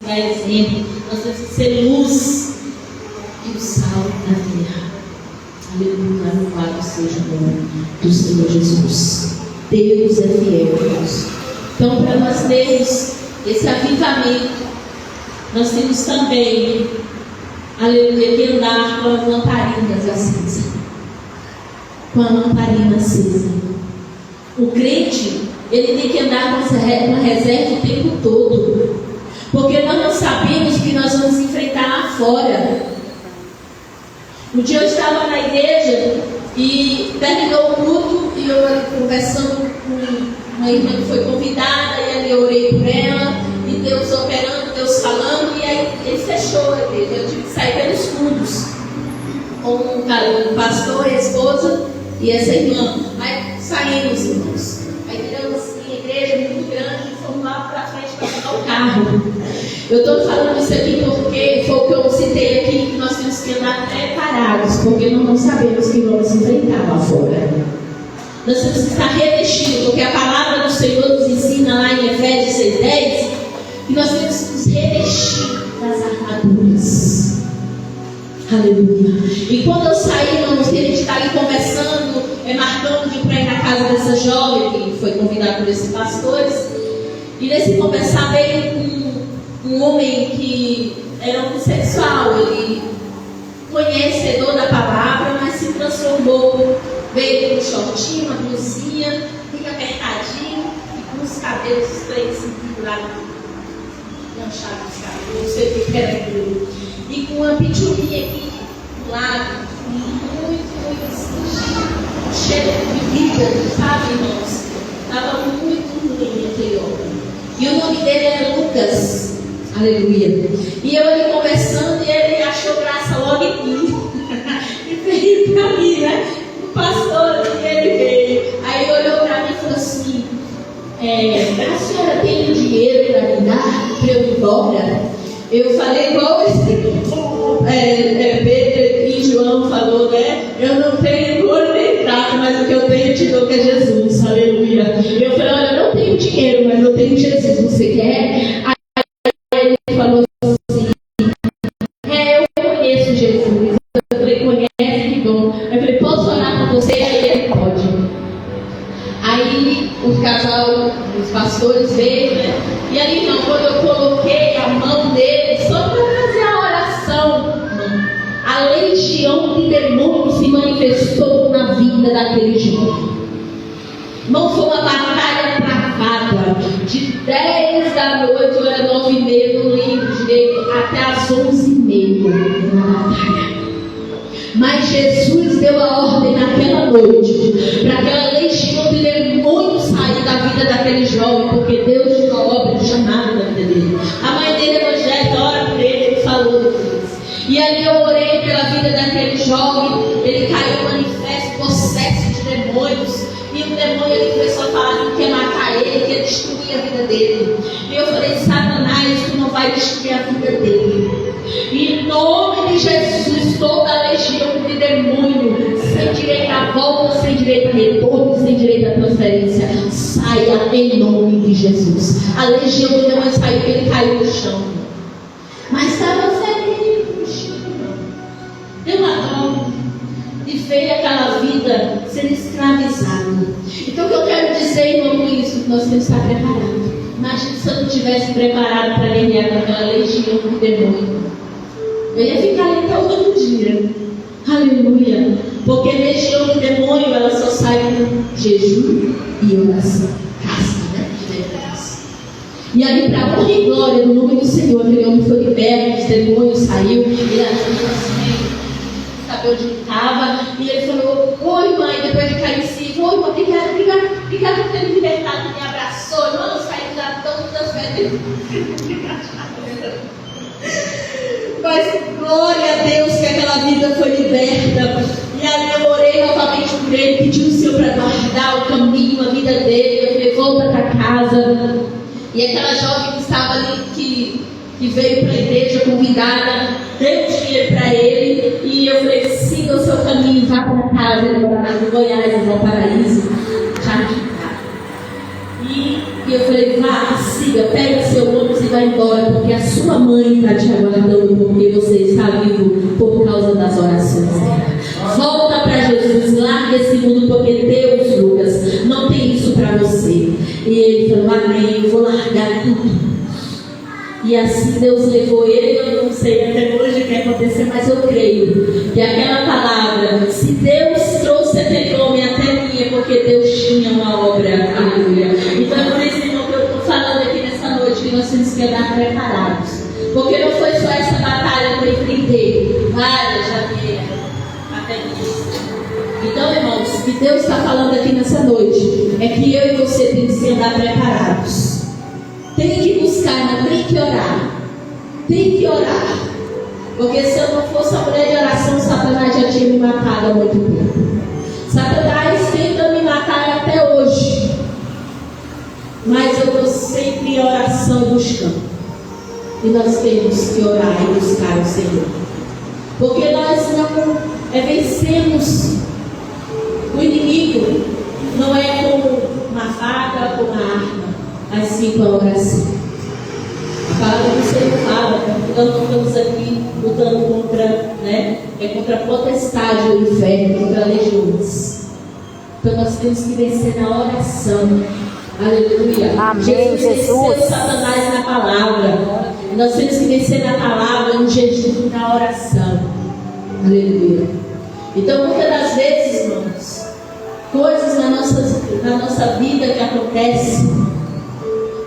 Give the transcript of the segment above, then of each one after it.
dar exemplo, nós temos que ser luz e o sal da terra. Aleluia, louvado seja o nome do Senhor Jesus. Deus é fiel, irmãos. Então, para nós termos esse avivamento, nós temos também, aleluia, que andar com as lamparinas acesas. Com a lamparina acesa. O crente, ele tem que andar com a reserva o tempo todo. Porque nós não sabemos o que nós vamos enfrentar lá fora. Um dia eu estava na igreja e terminou o culto e eu conversando com uma irmã que foi convidada, e ali eu orei por ela, e Deus operando, Deus falando, e aí ele fechou a igreja. Eu tive que sair pelos fundos com o pastor, a esposa e essa irmã. Aí saímos, irmãos. Aí viramos assim, a igreja é muito grande, e fomos lá para frente para pegar o carro. Eu estou falando isso aqui porque foi o que eu citei aqui, que nós temos que andar preparados, porque nós não sabemos que vamos enfrentar lá fora. Nós temos que estar revestidos, porque a palavra do Senhor nos ensina lá em Efésios 6:10, que nós temos que nos revestir das armaduras. Aleluia. E quando eu saí, irmãos, que a gente está ali conversando, marcando de ir na casa dessa jovem, que foi convidada por esses pastores, e nesse conversar veio um homem que era homossexual, ele conhecedor da palavra, mas se transformou, veio com um shortinho, uma blusinha, fica apertadinho, e com os cabelos estreitos pendurados, lanchados os cabelos, não sei o que era aquilo, e com uma pitulinha aqui do lado, muito assim, cheio de vida, sabe, irmãos? Estava muito ruim aquele homem. E o nome dele era Lucas. Aleluia. E eu ali conversando, e ele achou graça logo em mim. E veio para mim, né? O pastor, e ele veio. Aí olhou para mim e falou assim: a senhora tem dinheiro para me dar para eu ir embora? Eu falei igual Pedro e João falou, né? Eu não tenho ouro nem prata, mas o que eu tenho eu te dou, que é Jesus. Aleluia. Eu falei: olha, eu não tenho dinheiro, mas eu tenho Jesus. Você quer? Ele falou assim: eu conheço Jesus. Eu falei: conhece, que bom. Eu falei: posso orar por você? Aí ele: pode. Aí o casal, os pastores veio, né? E ali então, quando eu coloquei a mão dele, só para fazer a oração, a legião de demônios se manifestou na vida daquele jovem. Não foi uma batalha travada de 10 da noite, ou era 9h30, não lembro direito, até as 11h30 na batalha. Mas Jesus deu a ordem naquela noite para aquela legião de demônios sair da vida daquele jovem, porque Deus tinha uma obra de chamada na vida dele. A mãe dele, evangélica, ora por ele, ele falou depois. E ali eu orei pela vida daquele jovem, ele caiu manifesto, possesso de demônios. E o demônio ele começou a falar que ia matar ele, que ia destruir a vida dele. E eu falei: Satanás, tu não vai destruir a vida dele. E em nome de Jesus, toda a legião de demônio, sem direito à volta, sem direito a retorno, sem direito à transferência, saia em nome de Jesus. A legião de demônio saiu, porque ele caiu no chão. Mas estava ferido no chão. Deu uma dor. E veio aquela vida sendo escravizada. Então o que eu quero dizer, irmão, com isso, que nós temos que estar preparados. Imagina se eu não tivesse preparado para lidiar com aquela legião de demônio. Eu ia ficar ali até o outro dia. Aleluia. Porque legião de demônio, ela só sai com jejum e oração. Casca, né? De demônios. E ali, para a honra e glória do nome do Senhor, aquele homem foi liberto, os demônios saiu, ele achou assim, saber onde ele estava, e ele falou: oi mãe, depois ele caiu em si, oi mãe, obrigada por ter me libertado, me abraçou, irmão, saiu da tantas vezes. Mas glória a Deus que aquela vida foi liberta. E ali eu orei novamente por ele, pedi o Senhor para guardar o caminho, a vida dele. Eu falei: volta para casa. E aquela jovem que estava ali, que veio para a igreja convidada, deu dinheiro para ele. E eu falei: siga o seu caminho, vá para casa. Ele morava em Goiás, no Valparaíso, Jardim. E E eu falei, vá, siga, pega seu ônibus e vai embora, porque a sua mãe está te aguardando, porque você está vivo por causa das orações dela. Volta para Jesus, larga esse mundo, porque Deus, Lucas, não tem isso para você. E ele falou, amém, eu vou largar tudo. E assim Deus levou ele. Eu não sei até hoje o que aconteceu, mas eu creio que aquela palavra, se Deus trouxe aquele homem até mim, é porque Deus tinha uma obra. Aleluia. Então é por isso, irmão, que eu estou falando aqui nessa noite, que nós temos que andar preparados, porque não foi só essa batalha que eu enfrentei, várias já vieram até isso. Então, irmãos, o que Deus está falando aqui nessa noite é que eu e você temos que andar preparados. Tem que buscar, mas tem que orar. Tem que orar. Porque se eu não fosse a mulher de oração, Satanás já tinha me matado há muito tempo. Satanás tenta me matar até hoje. Mas eu estou sempre em oração buscando. E nós temos que orar e buscar o Senhor. Porque nós não vencemos o inimigo. Não é com uma faca, com uma arma, mas sim com a oração. A palavra do Senhor fala, nós não estamos aqui lutando contra, contra a potestade do inferno, contra legiões. Então nós temos que vencer na oração. Aleluia. Amém, Jesus venceu Satanás na palavra. E nós temos que vencer na palavra, no jejum, na oração. Aleluia. Então muitas das vezes, irmãos, coisas na nossa vida que acontecem,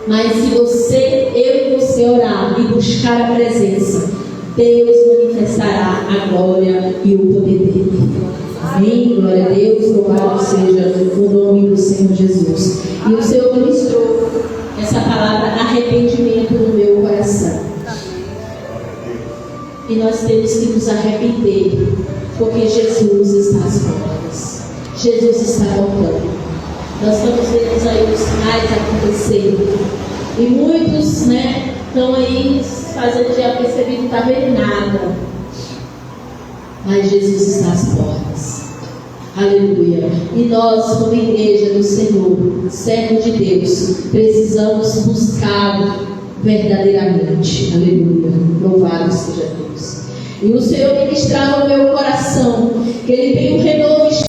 mas se eu e você orar e buscar a presença, Deus manifestará a glória e o poder dele. Amém? Glória a Deus, louvado seja o nome do Senhor Jesus. E o Senhor ministrou essa palavra arrependimento no meu coração. E nós temos que nos arrepender, porque Jesus está às portas. Jesus está voltando. Nós estamos vendo aí os sinais acontecendo. E muitos, estão aí fazendo de aperceber que não está vendo nada. Mas Jesus está às portas. Aleluia. E nós, como igreja do Senhor, servo de Deus, precisamos buscá-lo verdadeiramente. Aleluia. Louvado seja Deus. E o Senhor ministrava ao meu coração que Ele tem um renovo